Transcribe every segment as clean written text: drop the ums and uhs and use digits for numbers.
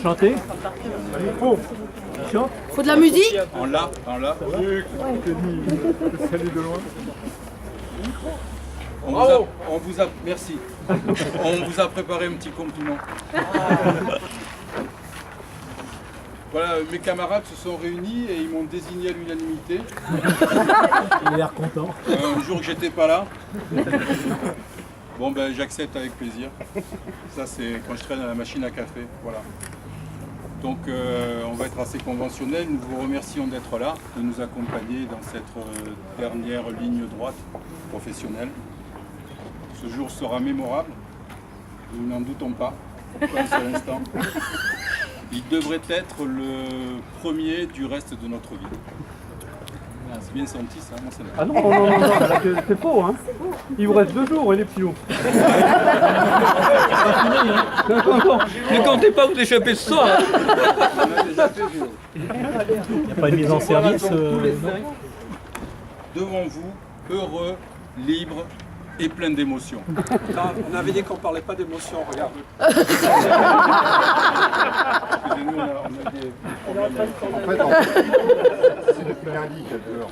chanter. Faut de la musique. En là. Salut de loin. On vous a, merci. On vous a préparé un petit compliment. Voilà, mes camarades se sont réunis et ils m'ont désigné à l'unanimité. Il a l'air content. Un jour que j'étais pas là. Bon ben j'accepte avec plaisir. Ça c'est quand je traîne à la machine à café. Voilà. Donc on va être assez conventionnel. Nous vous remercions d'être là, de nous accompagner dans cette dernière ligne droite professionnelle. Ce jour sera mémorable, nous n'en doutons pas, pas un seul instant. Il devrait être le premier du reste de notre vie. C'est bien senti ça, moi ça me... Ah non, c'est faux, hein. Il vous reste 2 jours, les petits loups. Ne comptez pas vous échapper ce soir. On a déjà fait, Géo. Il n'y a pas de mise en service. Devant vous, heureux, libre et plein d'émotions. On avait dit qu'on parlait pas d'émotion, regarde. Excusez-nous, on a des problèmes. En fait, c'est depuis lundi qu'elle pleure.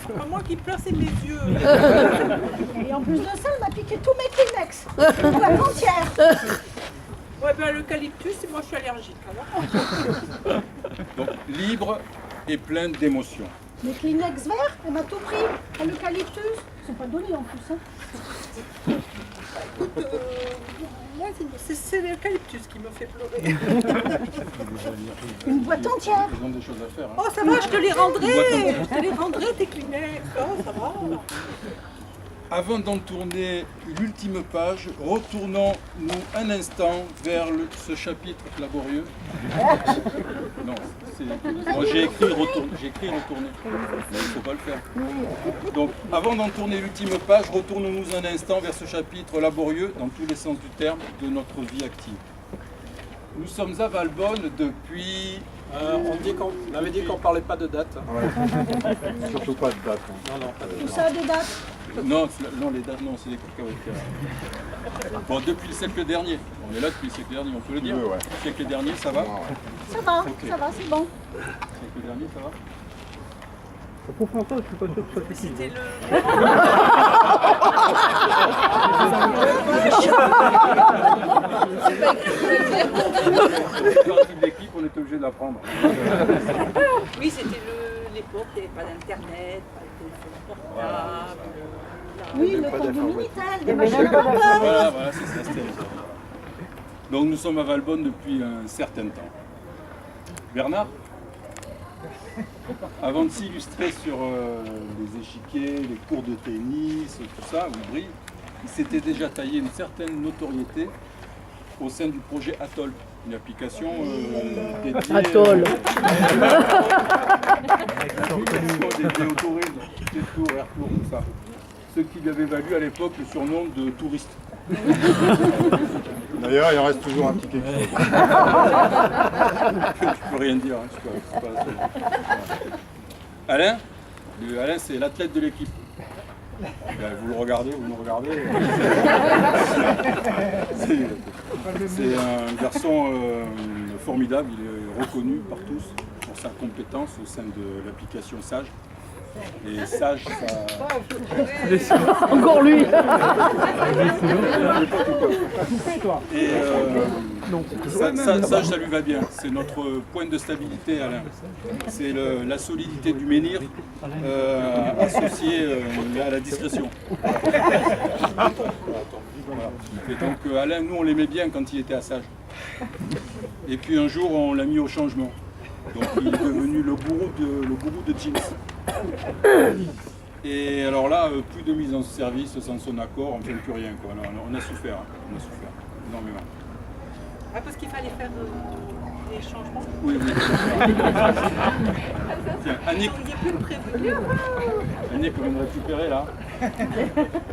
C'est pas moi qui pleure, c'est mes yeux. Et en plus de ça, elle m'a piqué tous mes Kleenex. Une boîte entière. Ouais, ben l'eucalyptus, et moi je suis allergique. Alors. Donc libre et plein d'émotions. Mes Kleenex verts, elle m'a tout pris. À l'eucalyptus, c'est pas donné en plus. Hein. Moi, c'est l'eucalyptus qui me fait pleurer. Une boîte entière. Ils ont des choses à faire. Hein. Oh, ça va, je te les rendrai. Je te les rendrai, tes Kleenex. Oh, ça va. Avant d'en tourner l'ultime page, retournons-nous un instant vers ce chapitre laborieux. Non, moi j'ai écrit retourner, mais il ne faut pas le faire. Donc avant d'en tourner l'ultime page, retournons-nous un instant vers ce chapitre laborieux, dans tous les sens du terme, de notre vie active. Nous sommes à Valbonne depuis... On avait dit qu'on parlait pas de date. Surtout pas de date. Non, pas de Tout ça a des dates. Non, les dates, non, c'est des cacahuètes. Bon, depuis le siècle dernier. On est là depuis le siècle dernier, on peut le dire. Ouais. Le siècle dernier, ça va? Ça va, Ok. ça va, c'est bon. Le siècle dernier, ça va? Pour François, je suis pas sûr que ce soit utile. C'était le... Partie de l'équipe, on est obligé de l'apprendre. Oui, c'était l'époque, il n'y avait pas d'internet, pas de téléphone portable. Oui, le temps du Minitel, des machines à vapeur. Voilà, c'est ça, c'était ça. Donc nous sommes à Valbonne depuis un certain temps. Bernard, avant de s'illustrer sur les échiquiers, les cours de tennis, tout ça, Oubry, il s'était déjà taillé une certaine notoriété au sein du projet Atoll, une application dédiée Atoll. dédiée au tourisme, Tour, Airtour, tout ça. Ce qui lui avait valu à l'époque le surnom de touriste. D'ailleurs, il en reste toujours un petit quelque chose. Tu peux rien dire. Hein, c'est pas... Alain, Alain c'est l'athlète de l'équipe. Vous le regardez, vous nous regardez. C'est un garçon formidable, il est reconnu par tous pour sa compétence au sein de l'application Sage. Et Sage, ça... Encore lui. Et Sage, ça lui va bien. C'est notre point de stabilité, Alain. C'est la solidité du menhir associée à la discrétion. Voilà. Et donc Alain, nous on l'aimait bien quand il était à Sage. Et puis un jour on l'a mis au changement. Donc il est devenu le gourou de jeans. Et alors là, plus de mise en service sans son accord, on ne fait plus rien. Quoi. Alors, on a souffert, on a souffert énormément. Ah, parce qu'il fallait faire des changements. Oui. Tiens, Annick, Il n'y a plus de prévu. Annick, on vient de récupérer là,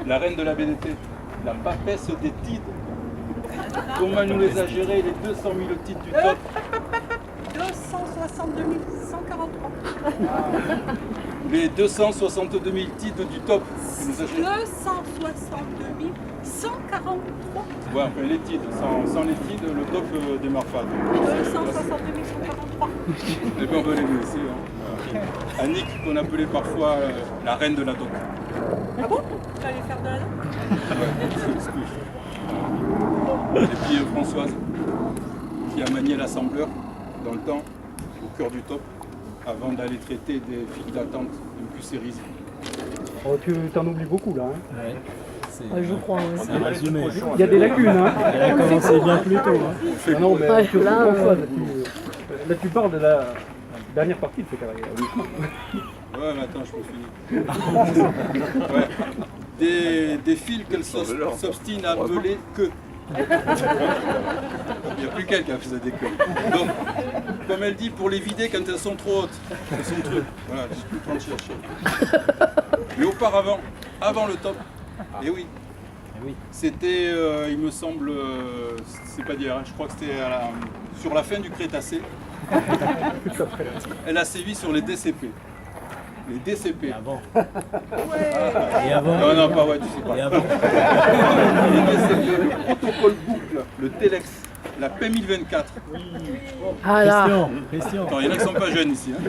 la reine de la BDT, la papesse des titres. Comment elle nous les a gérés, les 200 000 titres du top. 262 143. Les 262 000 titres du top. Elle nous a gérés. 262 143. Ouais, enfin les titres, sans les titres, le top démarre pas. Donc, 162 143. et bien on va les laisser. Hein. Annick, qu'on appelait parfois la reine de la doc. Ah bon? Tu vas aller faire de la danse? Ouais, c'est ce que je fais. Et puis Françoise, qui a manié l'assembleur dans le temps, au cœur du top, avant d'aller traiter des files d'attente d'une QCérise. Oh, tu t'en oublies beaucoup là. Hein. Je crois. Il y a des lacunes. Hein. Elle a commencé bien plus tôt. Hein. Ah non, mais Ouais, surtout là, Françoise, là, tu parles de la dernière partie de sa carrière. Ouais, mais attends, je peux finir. Ouais. Des fils qu'elle s'obstine à appeler que. Il n'y a plus qu'elle qui a fait des queues. Donc, comme elle dit, pour les vider quand elles sont trop hautes. C'est son truc. Voilà, je suis plus en train de chercher. Mais auparavant, avant le top, et oui, c'était, il me semble, c'est pas d'hier, hein, je crois que c'était sur la fin du Crétacé. Elle a sévi sur les DCP. Les DCP. Avant. Et avant. Non, pas ouais, tu sais pas. Et avant. Les DCP, le protocole boucle, le Telex, la P1024. Ah là. Question. Attends, il y en a qui sont pas jeunes ici. Hein.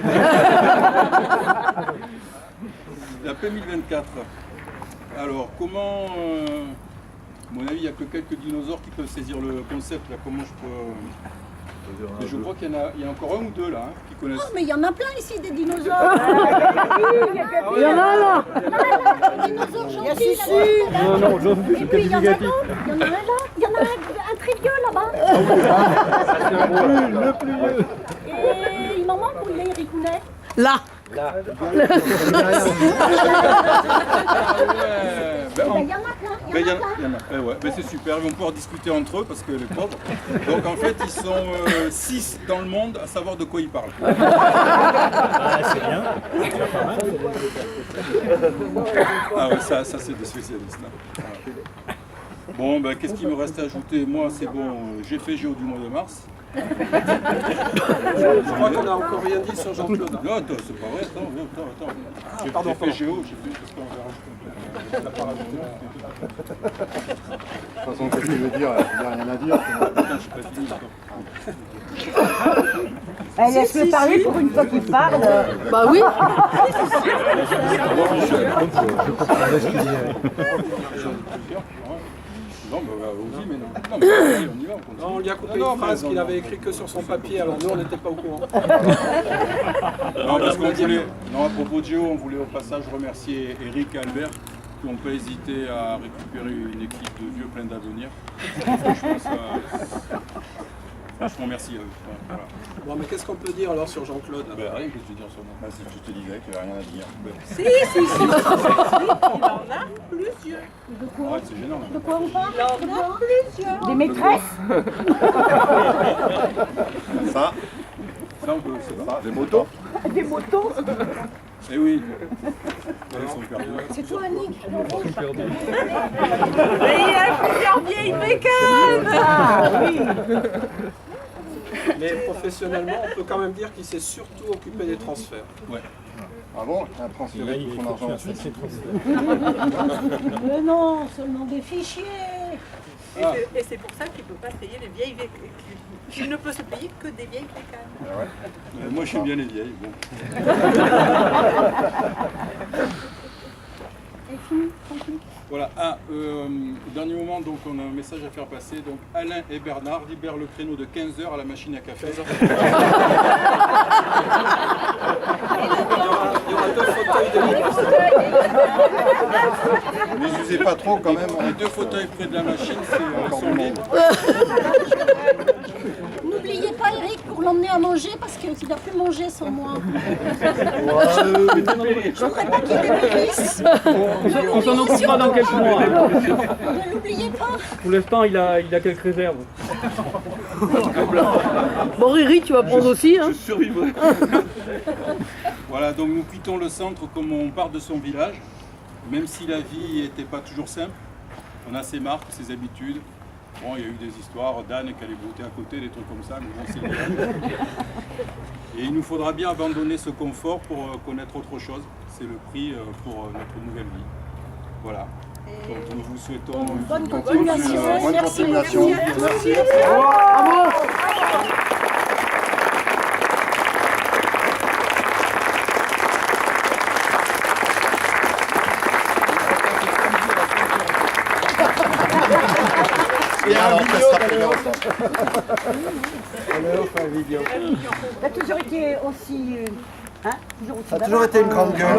La P1024. Alors, comment. À mon avis, il n'y a que quelques dinosaures qui peuvent saisir le concept. Là. Comment je peux. Et je crois qu'il y en a encore un ou deux là hein, qui connaissent. Oh, mais il y en a plein ici des dinosaures. Il y en a là. Des dinosaures gentils. Non, je Et puis il y en a un là, il y en a un très vieux là-bas. le plus vieux. Et il m'en manque où il est, Eric Hounet? Là. Ben, Il y en a plein. ben, il y en a. Ouais. Ben, c'est super, ils vont pouvoir discuter entre eux parce que les pauvres. Donc en fait, ils sont 6 dans le monde à savoir de quoi ils parlent. Ah, c'est bien. Ah ouais, ça c'est des spécialistes. Hein. Voilà. Bon, ben, qu'est-ce qu'il me reste à ajouter? Moi, c'est bon, j'ai fait Géo du mois de mars. Je crois qu'on n'a encore rien dit sur Jean-Claude. Non, attends, c'est pas vrai, attends. J'ai fait Géo, j'ai fait qu'est-ce qu'on va rajouter. De toute façon, qu'est-ce que tu veux dire? Il n'y a rien à dire. Putain, je suis pas fini encore. Laisse-le parler pour une fois qu'il parle. Bah oui. Non, bah, vas-y, mais non. Non, mais vas-y, on y va, on continue. Non, on lui a coupé une phrase qu'il avait écrite que sur son papier, alors nous on n'était pas au courant. Non, parce qu'on voulait, non, à propos de Géo, on voulait au passage remercier Eric et Albert qui n'ont pas hésité à récupérer une équipe de vieux plein d'avenir. Franchement, merci à eux. Voilà. Bon, mais qu'est-ce qu'on peut dire alors sur Jean-Claude? Ben, rien que je te dire sur moi. Si je te disais qu'il n'y avait rien à dire. Si, il en a plusieurs. Arrête, c'est gênant. Là. De quoi on parle? Il en a plusieurs. Des maîtresses? Ça, Ça, on peut, c'est ça. des motos. Des motos? Eh oui. Ils sont perdus. C'est toi, Annick. Mais il a plusieurs vieilles bécanes. Mais professionnellement, on peut quand même dire qu'il s'est surtout occupé des transferts. Ouais. Ah bon? Un transféré tout son argent aussi. Mais non, seulement des fichiers. Et c'est pour ça qu'il ne peut pas se payer les vieilles bécanes. Il ne peut se payer que des vieilles bécanes. Moi, j'aime bien les vieilles. Bon. Voilà, dernier moment, donc on a un message à faire passer. Donc Alain et Bernard libèrent le créneau de 15h à la machine à café. Il y aura 2 fauteuils de libre. Ne les usez pas trop quand même. Les 2 fauteuils près de la machine, sont libres. N'oubliez pas Eric pour l'emmener à manger parce qu'il n'a plus mangé sans moi. Je voudrais pas qu'il dépérisse. On s'en occupera dans quelques mois. Ne l'oubliez pas. Pour l'instant, il a quelques réserves. Bon, Riri, tu vas prendre aussi. Hein. Voilà, donc nous quittons le centre comme on part de son village. Même si la vie n'était pas toujours simple, on a ses marques, ses habitudes. Bon, il y a eu des histoires d'Anne qui allait brouter à côté, des trucs comme ça, mais bon, c'est le village. Et il nous faudra bien abandonner ce confort pour connaître autre chose. C'est le prix pour notre nouvelle vie. Voilà. Donc nous vous souhaitons une Bonne continuation. continuation. Bonne Merci. continuation. Merci. Et un vidéo T'as toujours été aussi. Hein, toujours aussi Ça a toujours été une grande gueule.